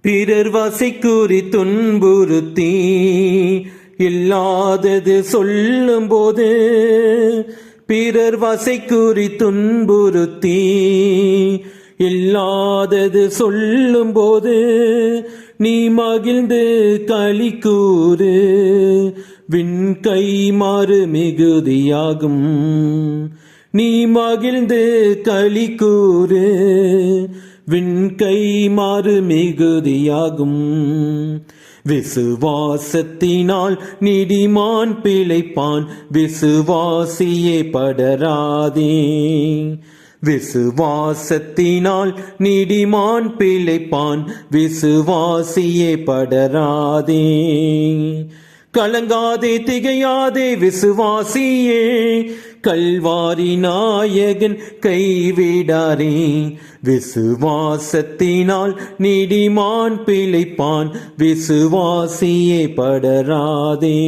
பிறர் வசை கூறி துன்புறுத்தி இல்லாதது சொல்லும் போது, பிறர் வசை கூறி துன்புறுத்தி இல்லாதது சொல்லும் போது, நீ மகிழ்ந்து களி கூறு, விண்கை மாறு மிகுதியாகும். நீ மகிழ்ந்து களி கூறு, விண்கை மாறு மிகுதியாகும். விசுவாசத்தினால் நீதிமான் பிழைப்பான், விசுவாசியே படராதே. விசுவாசத்தினால் நீதிமான் பிழைப்பான், விசுவாசியே படராதே. கலங்காதே திகையாதே விசுவாசியே, கல்வாரி நாயகன் கைவிடாரே. விசுவாசத்தினால் நீதிமான் பிழைப்பான், விசுவாசியே படராதே.